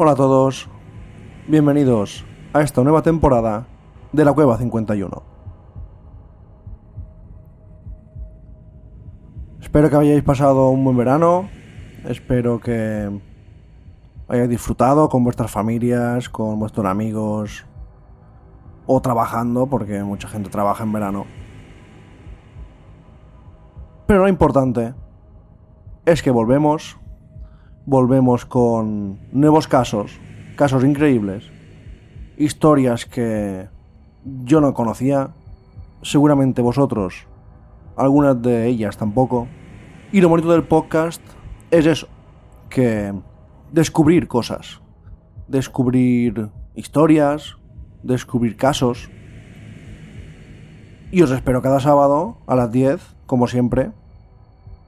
Hola a todos, bienvenidos a esta nueva temporada de la Cueva 51. Espero que hayáis pasado un buen verano, espero que hayáis disfrutado con vuestras familias, con vuestros amigos o trabajando, porque mucha gente trabaja en verano. Pero lo importante es que volvemos con nuevos casos increíbles, historias que yo no conocía, seguramente vosotros, algunas de ellas tampoco. Y lo bonito del podcast es eso, que descubrir cosas, descubrir historias, descubrir casos. Y os espero cada sábado a las 10, como siempre,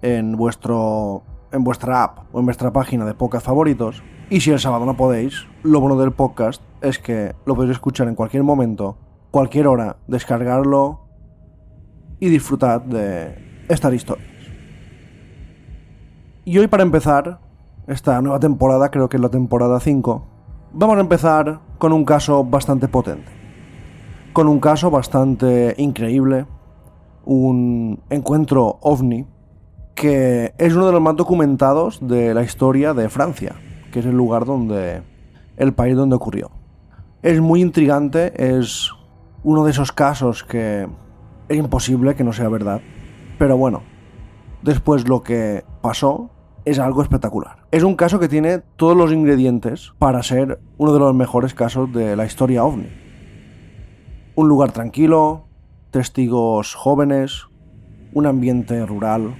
en vuestra app o en vuestra página de podcast favoritos. Y si el sábado no podéis, lo bueno del podcast es que lo podéis escuchar en cualquier momento, cualquier hora, descargarlo y disfrutar de estas historias. Y hoy, para empezar esta nueva temporada, creo que es la temporada 5, vamos a empezar con un caso bastante potente, con un caso bastante increíble, un encuentro ovni que es uno de los más documentados de la historia de Francia, que es el país donde ocurrió. Es muy intrigante, es uno de esos casos que es imposible que no sea verdad, pero bueno, después lo que pasó es algo espectacular. Es un caso que tiene todos los ingredientes para ser uno de los mejores casos de la historia ovni. Un lugar tranquilo, testigos jóvenes, un ambiente rural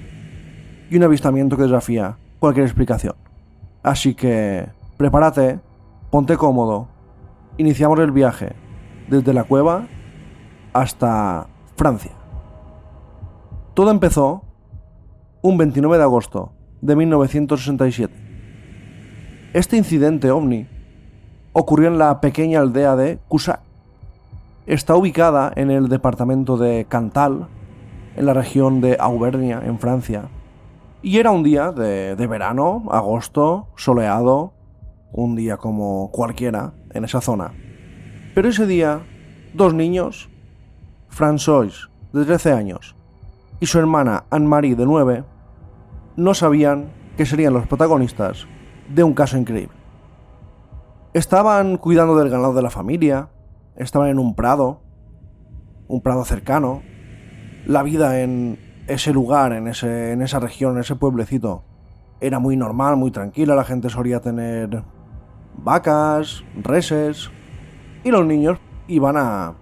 y un avistamiento que desafía cualquier explicación. Así que prepárate, ponte cómodo, iniciamos el viaje desde la cueva hasta Francia. Todo empezó un 29 de agosto de 1967. Este incidente ovni ocurrió en la pequeña aldea de Cussac. Está ubicada en el departamento de Cantal, en la región de Auvernia, en Francia. Y era un día de verano, agosto, soleado, un día como cualquiera en esa zona. Pero ese día, dos niños, François, de 13 años, y su hermana Anne-Marie, de 9, no sabían que serían los protagonistas de un caso increíble. Estaban cuidando del ganado de la familia, estaban en un prado cercano. La vida en ese lugar, en esa región, en ese pueblecito, era muy normal, muy tranquila. La gente solía tener vacas, reses, y los niños iban a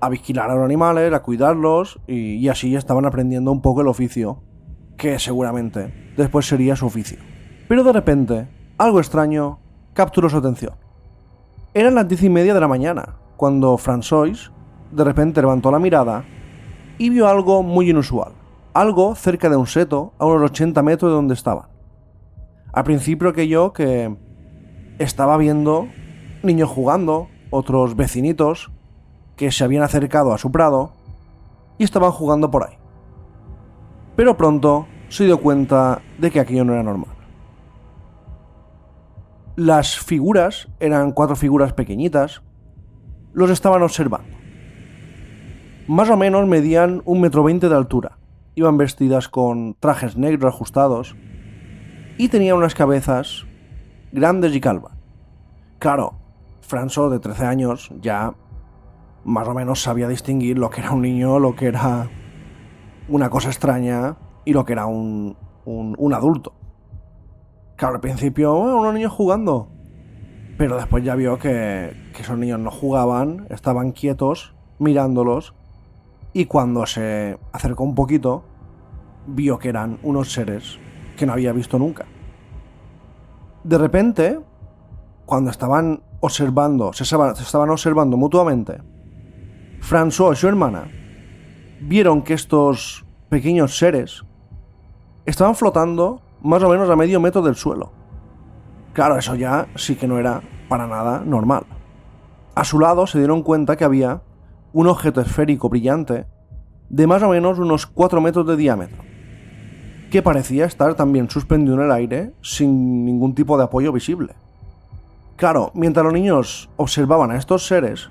vigilar a los animales, a cuidarlos, y así estaban aprendiendo un poco el oficio, que seguramente después sería su oficio. Pero de repente, algo extraño capturó su atención. Eran las 10:30 de la mañana, cuando François de repente levantó la mirada y vio algo muy inusual. Algo cerca de un seto, a unos 80 metros de donde estaban. Al principio creyó que estaba viendo niños jugando, otros vecinitos que se habían acercado a su prado y estaban jugando por ahí. Pero pronto se dio cuenta de que aquello no era normal. Las figuras eran 4 figuras pequeñitas, los estaban observando. Más o menos medían 1,20 m de altura, iban vestidas con trajes negros ajustados y tenían unas cabezas grandes y calvas. Claro, François, de 13 años, ya más o menos sabía distinguir lo que era un niño, lo que era una cosa extraña y lo que era un adulto. Claro, al principio, unos niños jugando, pero después ya vio que esos niños no jugaban, estaban quietos mirándolos, y cuando se acercó un poquito, vio que eran unos seres que no había visto nunca. De repente, cuando estaban observando, se estaban observando mutuamente, François y su hermana vieron que estos pequeños seres estaban flotando más o menos a medio metro del suelo. Claro, eso ya sí que no era para nada normal. A su lado se dieron cuenta que había un objeto esférico brillante de más o menos unos 4 metros de diámetro, que parecía estar también suspendido en el aire sin ningún tipo de apoyo visible. Claro, mientras los niños observaban a estos seres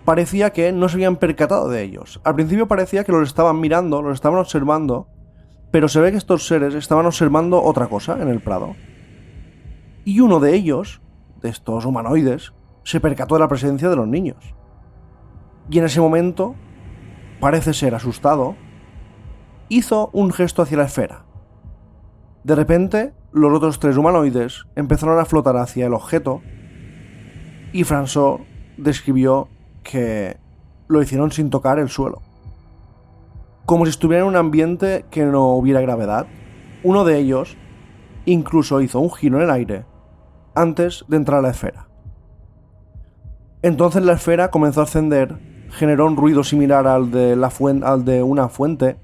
parecía que no se habían percatado de ellos. Al principio parecía que los estaban mirando, los estaban observando, pero se ve que estos seres estaban observando otra cosa en el prado. Y uno de ellos, de estos humanoides, se percató de la presencia de los niños. Y en ese momento, parece ser asustado, hizo un gesto hacia la esfera. De repente, los otros 3 humanoides empezaron a flotar hacia el objeto y François describió que lo hicieron sin tocar el suelo. Como si estuviera en un ambiente que no hubiera gravedad. Uno de ellos incluso hizo un giro en el aire antes de entrar a la esfera. Entonces la esfera comenzó a ascender, generó un ruido similar al de una fuente,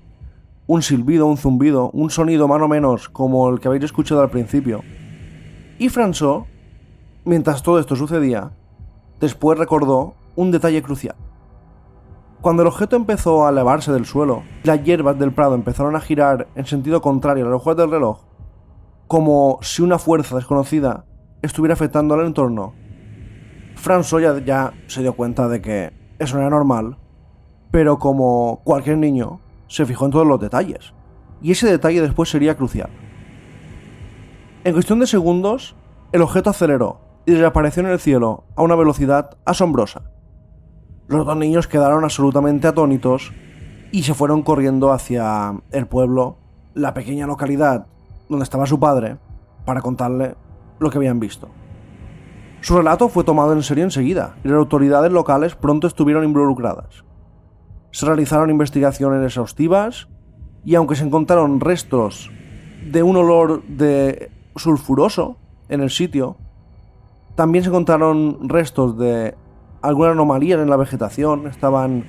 un silbido, un zumbido, un sonido más o menos como el que habéis escuchado al principio. Y François, mientras todo esto sucedía, después recordó un detalle crucial. Cuando el objeto empezó a elevarse del suelo, las hierbas del prado empezaron a girar en sentido contrario a los relojes del reloj, como si una fuerza desconocida estuviera afectando al entorno. François ya se dio cuenta de que eso no era normal, pero como cualquier niño, se fijó en todos los detalles, y ese detalle después sería crucial. En cuestión de segundos, el objeto aceleró y desapareció en el cielo a una velocidad asombrosa. Los 2 niños quedaron absolutamente atónitos y se fueron corriendo hacia el pueblo, la pequeña localidad donde estaba su padre, para contarle lo que habían visto. Su relato fue tomado en serio enseguida y las autoridades locales pronto estuvieron involucradas. Se realizaron investigaciones exhaustivas y aunque se encontraron restos de un olor de sulfuroso en el sitio, también se encontraron restos de algunas anomalías en la vegetación, estaban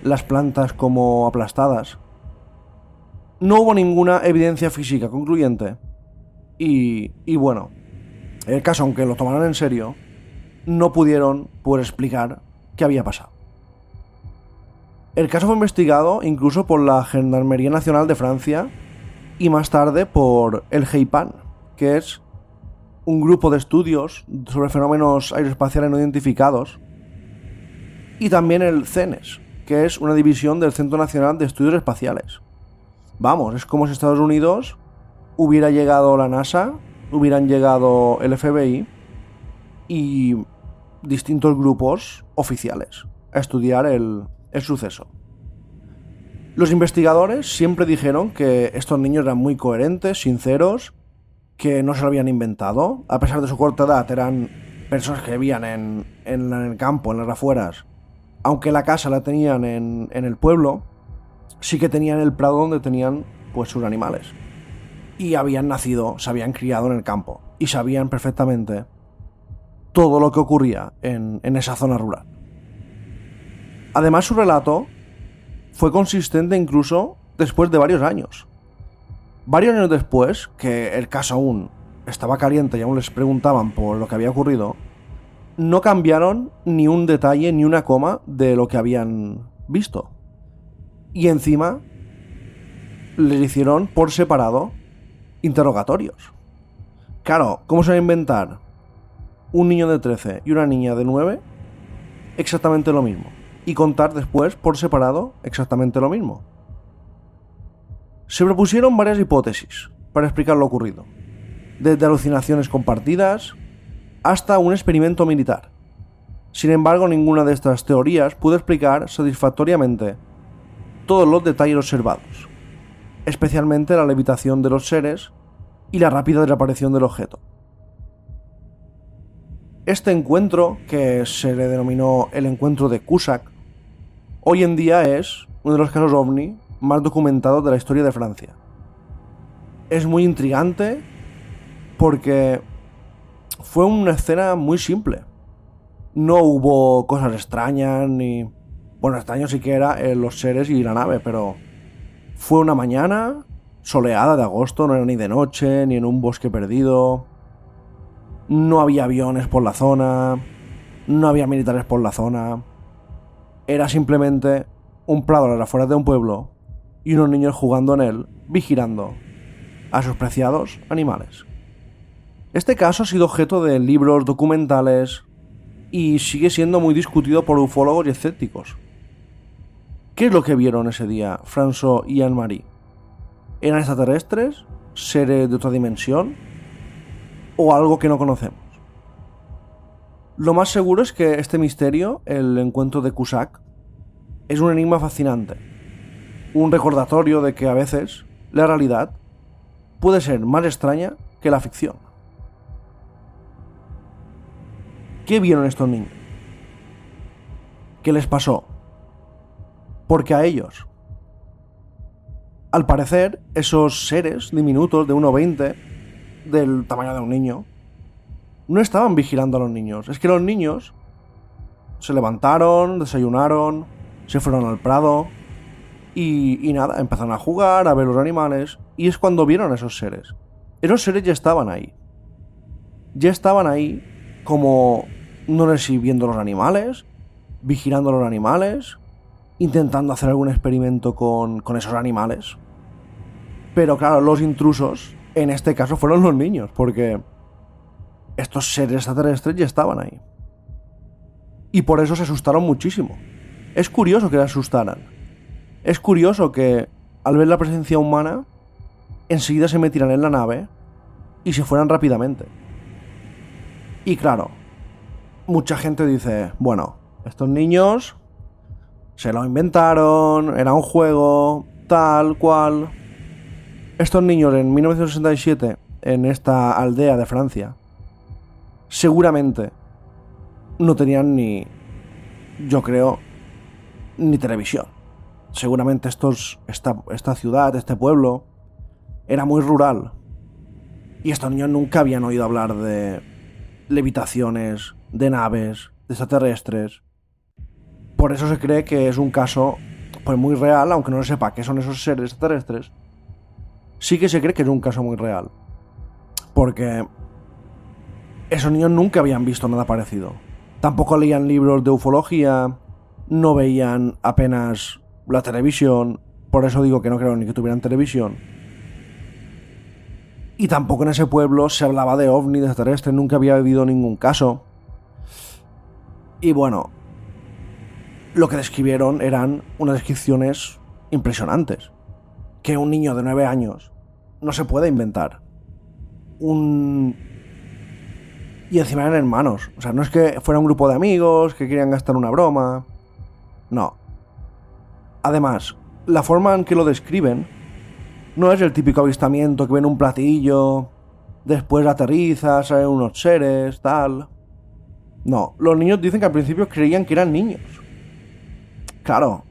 las plantas como aplastadas. No hubo ninguna evidencia física concluyente y bueno, el caso, aunque lo tomaron en serio, no pudieron poder explicar qué había pasado. El caso fue investigado incluso por la Gendarmería Nacional de Francia y más tarde por el GEIPAN, que es un grupo de estudios sobre fenómenos aeroespaciales no identificados, y también el CENES, que es una división del Centro Nacional de Estudios Espaciales. Vamos, es como si Estados Unidos hubiera llegado la NASA, hubieran llegado el FBI y distintos grupos oficiales a estudiar el suceso. Los investigadores siempre dijeron que estos niños eran muy coherentes, sinceros, que no se lo habían inventado. A pesar de su corta edad, eran personas que vivían en el campo, en las afueras. Aunque la casa la tenían en el pueblo, sí que tenían el prado donde tenían pues sus animales. Y habían nacido, se habían criado en el campo y sabían perfectamente todo lo que ocurría en esa zona rural. Además, su relato fue consistente incluso después de varios años. Varios años después, que el caso aún estaba caliente y aún les preguntaban por lo que había ocurrido, no cambiaron ni un detalle ni una coma de lo que habían visto. Y encima les hicieron por separado interrogatorios. Claro, ¿cómo se va a inventar un niño de 13 y una niña de 9 exactamente lo mismo? Y contar después por separado exactamente lo mismo. Se propusieron varias hipótesis para explicar lo ocurrido, desde alucinaciones compartidas hasta un experimento militar. Sin embargo, ninguna de estas teorías pudo explicar satisfactoriamente todos los detalles observados, especialmente la levitación de los seres y la rápida desaparición del objeto. Este encuentro, que se le denominó el encuentro de Cusack, hoy en día es uno de los casos ovni más documentados de la historia de Francia. Es muy intrigante porque fue una escena muy simple. No hubo cosas extrañas ni... Bueno, extraño sí que era los seres y la nave, pero fue una mañana soleada de agosto, no era ni de noche, ni en un bosque perdido. No había aviones por la zona, no había militares por la zona. Era simplemente un prado a las afueras de un pueblo y unos niños jugando en él, vigilando a sus preciados animales. Este caso ha sido objeto de libros, documentales y sigue siendo muy discutido por ufólogos y escépticos. ¿Qué es lo que vieron ese día François y Anne-Marie? ¿Eran extraterrestres? ¿Seres de otra dimensión? ¿O algo que no conocemos? Lo más seguro es que este misterio, el encuentro de Cusack, es un enigma fascinante. Un recordatorio de que a veces la realidad puede ser más extraña que la ficción. ¿Qué vieron estos niños? ¿Qué les pasó? Porque a ellos, al parecer, esos seres diminutos de 1,20, del tamaño de un niño, no estaban vigilando a los niños. Es que los niños se levantaron, desayunaron, se fueron al prado y nada, empezaron a jugar, a ver los animales, y es cuando vieron a esos seres. Esos seres ya estaban ahí. Ya estaban ahí como, no sé si viendo los animales, vigilando a los animales, intentando hacer algún experimento con esos animales. Pero claro, los intrusos, en este caso, fueron los niños, porque estos seres extraterrestres ya estaban ahí. Y por eso se asustaron muchísimo. Es curioso que se asustaran. Es curioso que, al ver la presencia humana, enseguida se metieran en la nave y se fueran rápidamente. Y claro, mucha gente dice, bueno, estos niños se lo inventaron, era un juego, tal cual. Estos niños en 1967, en esta aldea de Francia, seguramente no tenían yo creo, ni televisión. Seguramente esta ciudad, este pueblo, era muy rural. Y estos niños nunca habían oído hablar de levitaciones, de naves, de extraterrestres. Por eso se cree que es un caso pues muy real, aunque no se sepa qué son esos seres extraterrestres. Sí que se cree que es un caso muy real. Porque esos niños nunca habían visto nada parecido. Tampoco leían libros de ufología, no veían apenas la televisión, por eso digo que no creo ni que tuvieran televisión. Y tampoco en ese pueblo se hablaba de ovni, de extraterrestres, nunca había habido ningún caso. Y bueno, lo que describieron eran unas descripciones impresionantes, que un niño de 9 años no se puede inventar. Y encima eran hermanos. O sea, no es que fuera un grupo de amigos que querían gastar una broma. No. Además, la forma en que lo describen no es el típico avistamiento que ven un platillo, después aterriza, salen unos seres, tal. No, los niños dicen que al principio creían que eran niños. Claro,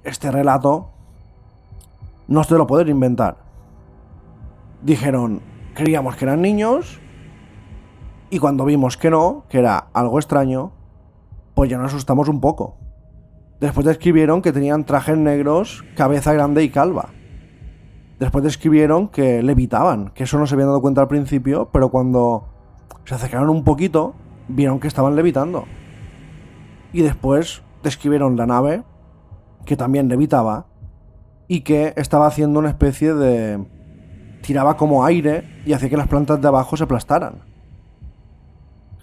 este relato no se lo pueden inventar. Dijeron, creíamos que eran niños, y cuando vimos que no, que era algo extraño, pues ya nos asustamos un poco. Después describieron que tenían trajes negros, cabeza grande y calva. Después describieron que levitaban, que eso no se habían dado cuenta al principio, pero cuando se acercaron un poquito, vieron que estaban levitando. Y después describieron la nave, que también levitaba, y que estaba haciendo una especie de... tiraba como aire y hacía que las plantas de abajo se aplastaran.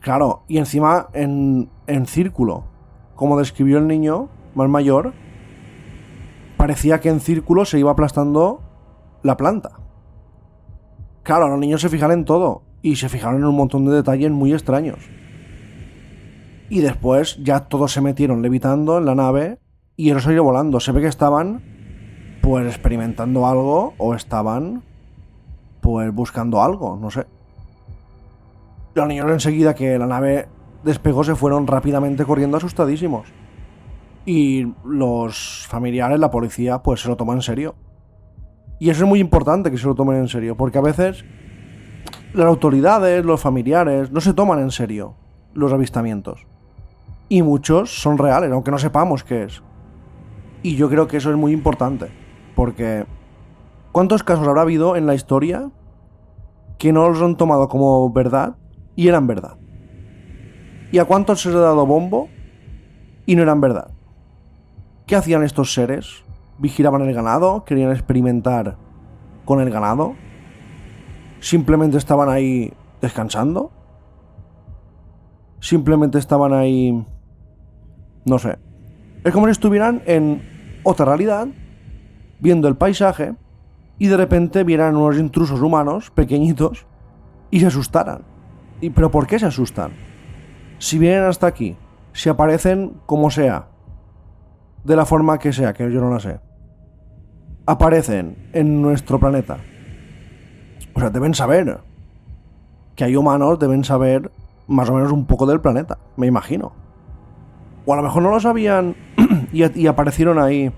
Claro, y encima en círculo. Como describió el niño más mayor, parecía que en círculo se iba aplastando la planta. Claro, los niños se fijaron en todo y se fijaron en un montón de detalles muy extraños. Y después ya todos se metieron levitando en la nave y ellos salió volando. Se ve que estaban pues experimentando algo o estaban pues buscando algo, no sé. Los niños enseguida que la nave despegó se fueron rápidamente corriendo asustadísimos. Y los familiares, la policía, pues se lo toman en serio. Y eso es muy importante que se lo tomen en serio, porque a veces las autoridades, los familiares, no se toman en serio los avistamientos. Y muchos son reales, aunque no sepamos qué es. Y yo creo que eso es muy importante, porque ¿cuántos casos habrá habido en la historia que no los han tomado como verdad y eran verdad? ¿Y a cuántos se les ha dado bombo y no eran verdad? ¿Qué hacían estos seres? ¿Vigilaban el ganado? ¿Querían experimentar con el ganado? ¿Simplemente estaban ahí descansando. Simplemente estaban ahí, no sé. Es como si estuvieran en otra realidad, viendo el paisaje, y de repente vieran unos intrusos humanos, pequeñitos, y se asustaran. ¿Pero por qué se asustan? Si vienen hasta aquí, si aparecen como sea, de la forma que sea, que yo no la sé, aparecen en nuestro planeta. O sea, deben saber que hay humanos, deben saber más o menos un poco del planeta, me imagino. O a lo mejor no lo sabían y aparecieron ahí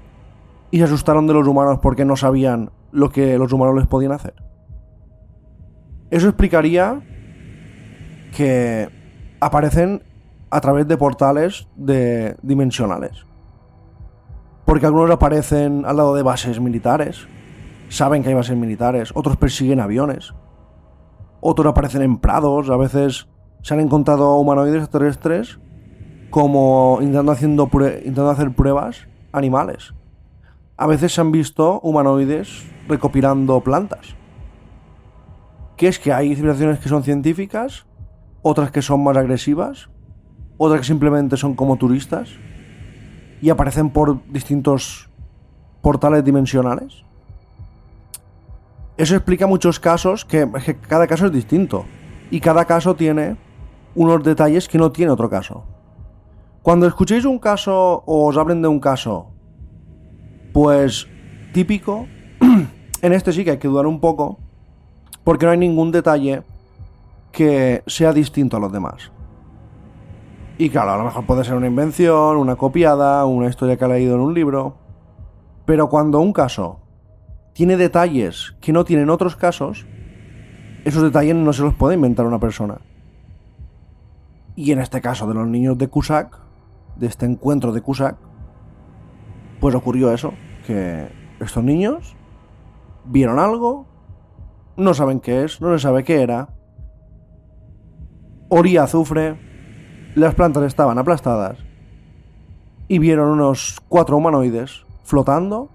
y se asustaron de los humanos porque no sabían lo que los humanos les podían hacer. Eso explicaría que aparecen a través de portales dimensionales. Porque algunos aparecen al lado de bases militares, saben que hay bases militares, otros persiguen aviones, otros aparecen en prados, a veces se han encontrado humanoides terrestres como intentando hacer pruebas animales. A veces se han visto humanoides recopilando plantas. Que es que hay civilizaciones que son científicas, otras que son más agresivas, otras que simplemente son como turistas y aparecen por distintos portales dimensionales. Eso explica muchos casos, que cada caso es distinto y cada caso tiene unos detalles que no tiene otro caso. Cuando escuchéis un caso o os hablen de un caso, pues típico, en este sí que hay que dudar un poco, porque no hay ningún detalle que sea distinto a los demás. Y claro, a lo mejor puede ser una invención, una copiada, una historia que ha leído en un libro, pero cuando un caso tiene detalles que no tienen otros casos, esos detalles no se los puede inventar una persona. Y en este caso de los niños de Cusack, de este encuentro de Cusack, pues ocurrió eso, que estos niños vieron algo, no saben qué es, no se sabe qué era, olía a azufre, las plantas estaban aplastadas y vieron unos 4 humanoides flotando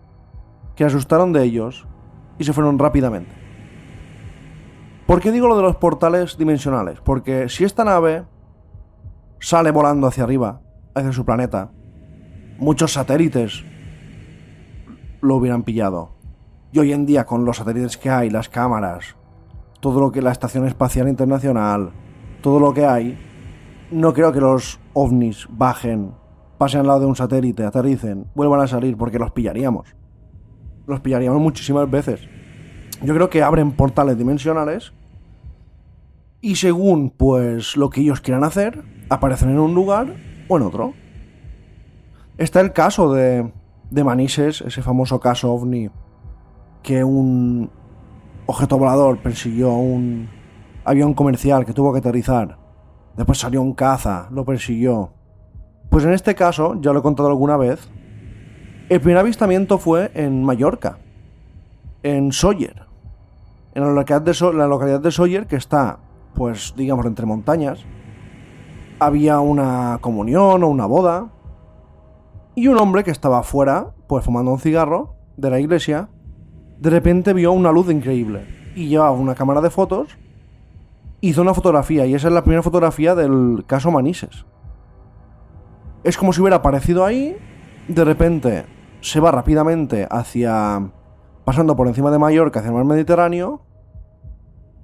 que asustaron de ellos y se fueron rápidamente. ¿Por qué digo lo de los portales dimensionales? Porque si esta nave sale volando hacia arriba, hacia su planeta, muchos satélites lo hubieran pillado. Y hoy en día, con los satélites que hay, las cámaras, todo lo que la Estación Espacial Internacional, todo lo que hay, no creo que los ovnis bajen, pasen al lado de un satélite, aterricen, vuelvan a salir, porque los pillaríamos. Los pillaríamos muchísimas veces. Yo creo que abren portales dimensionales y según pues lo que ellos quieran hacer, aparecen en un lugar o en otro. Está el caso de Manises, ese famoso caso ovni, que un objeto volador persiguió un avión comercial que tuvo que aterrizar. Después salió un caza, lo persiguió. Pues en este caso, ya lo he contado alguna vez, el primer avistamiento fue en Mallorca, en Sóller, en la localidad de Sóller, que está, pues digamos, entre montañas. Había una comunión o una boda, y un hombre que estaba afuera, pues fumando un cigarro de la iglesia, de repente vio una luz increíble y llevaba una cámara de fotos, hizo una fotografía y esa es la primera fotografía del caso Manises. Es como si hubiera aparecido ahí, de repente se va rápidamente pasando por encima de Mallorca hacia el mar Mediterráneo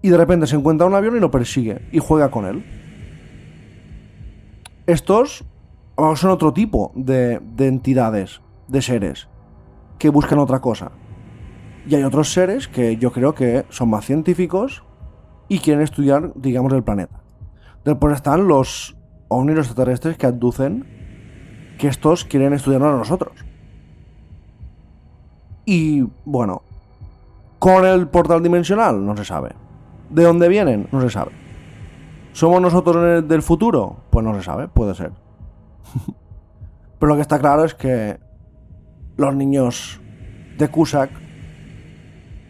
y de repente se encuentra un avión y lo persigue y juega con él. Estos son otro tipo de entidades, de seres, que buscan otra cosa. Y hay otros seres que yo creo que son más científicos y quieren estudiar, digamos, el planeta. Después están los ovnis extraterrestres que aducen que estos quieren estudiarnos a nosotros. Y, bueno, con el portal dimensional no se sabe. ¿De dónde vienen? No se sabe. ¿Somos nosotros del futuro? Pues no se sabe, puede ser. Pero lo que está claro es que los niños de Cusack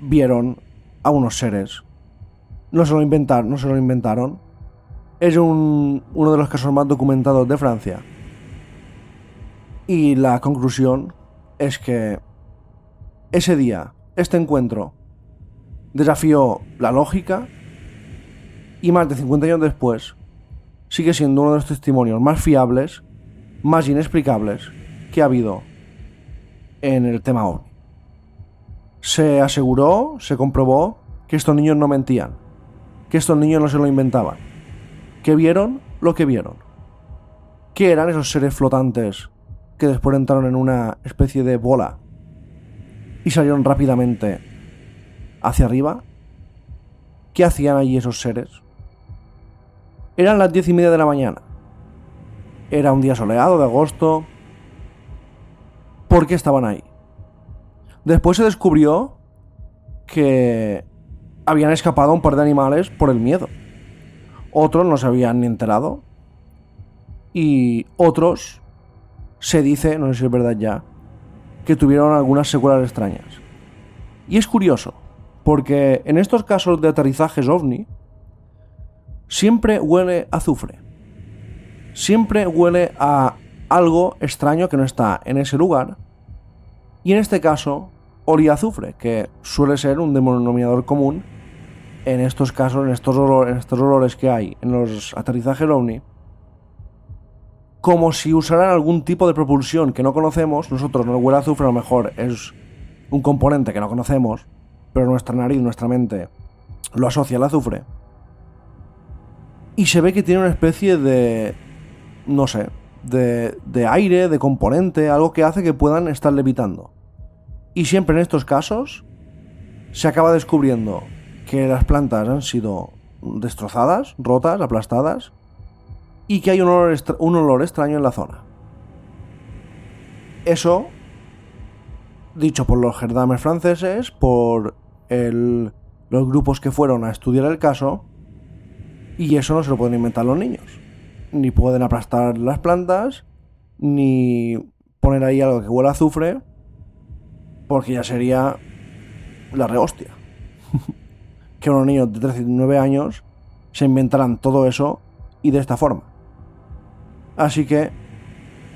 vieron a unos seres. No se lo inventaron. Es uno de los casos más documentados de Francia. Y la conclusión es que ese día, este encuentro, desafió la lógica Y más de 50 años después, sigue siendo uno de los testimonios más fiables, más inexplicables que ha habido en el tema OVNI. Se aseguró, se comprobó que estos niños no mentían, que estos niños no se lo inventaban, que vieron lo que vieron, que eran esos seres flotantes que después entraron en una especie de bola y salieron rápidamente hacia arriba. ¿Qué hacían allí esos seres? Eran las 10:30 de la mañana. Era un día soleado de agosto. ¿Por qué estaban ahí? Después se descubrió que habían escapado un par de animales por el miedo. Otros no se habían ni enterado. Y otros, se dice, no sé si es verdad ya, que tuvieron algunas secuelas extrañas. Y es curioso, porque en estos casos de aterrizajes OVNI, siempre huele a azufre. Siempre huele a algo extraño que no está en ese lugar. Y en este caso, olía a azufre, que suele ser un denominador común en estos casos, en estos olores que hay en los aterrizajes OVNI. Como si usaran algún tipo de propulsión que no conocemos. Nosotros nos huele a azufre, a lo mejor es un componente que no conocemos, pero nuestra nariz, nuestra mente lo asocia al azufre. Y se ve que tiene una especie de, no sé, de aire, de componente, algo que hace que puedan estar levitando. Y siempre en estos casos se acaba descubriendo que las plantas han sido destrozadas, rotas, aplastadas, y que hay un olor extraño en la zona. Eso, dicho por los gendarmes franceses, por los grupos que fueron a estudiar el caso, y eso no se lo pueden inventar los niños. Ni pueden aplastar las plantas, ni poner ahí algo que huela a azufre, porque ya sería la rehostia. Que unos niños de 13 y 9 años se inventaran todo eso y de esta forma. Así que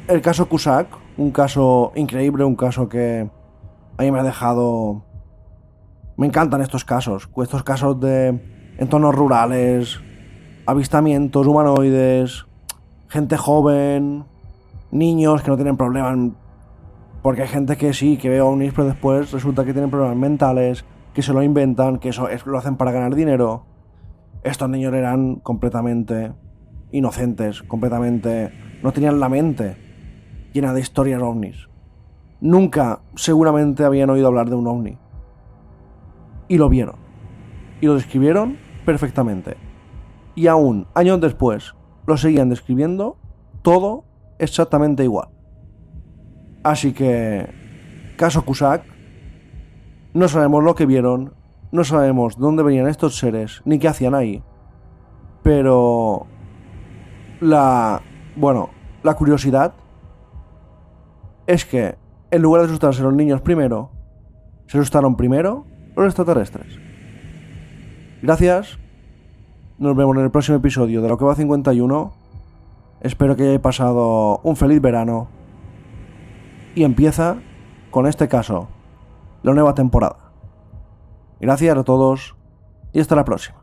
el caso Cusack, un caso increíble, un caso que a mí me ha dejado... Me encantan estos casos de entornos rurales, avistamientos humanoides, gente joven, niños que no tienen problemas, porque hay gente que sí, que ve ovnis, pero después resulta que tienen problemas mentales, que se lo inventan, que eso lo hacen para ganar dinero. Estos niños eran completamente inocentes, completamente... no tenían la mente llena de historias ovnis. Nunca, seguramente, habían oído hablar de un ovni. Y lo vieron. Y lo describieron perfectamente. Y aún, años después, lo seguían describiendo todo exactamente igual. Así que, caso Cusack, no sabemos lo que vieron, no sabemos dónde venían estos seres, ni qué hacían ahí. Pero la curiosidad es que, en lugar de asustarse los niños primero, se asustaron primero los extraterrestres. Gracias. Nos vemos en el próximo episodio de Lo que va 51. Espero que hayáis pasado un feliz verano. Y empieza, con este caso, la nueva temporada. Gracias a todos y hasta la próxima.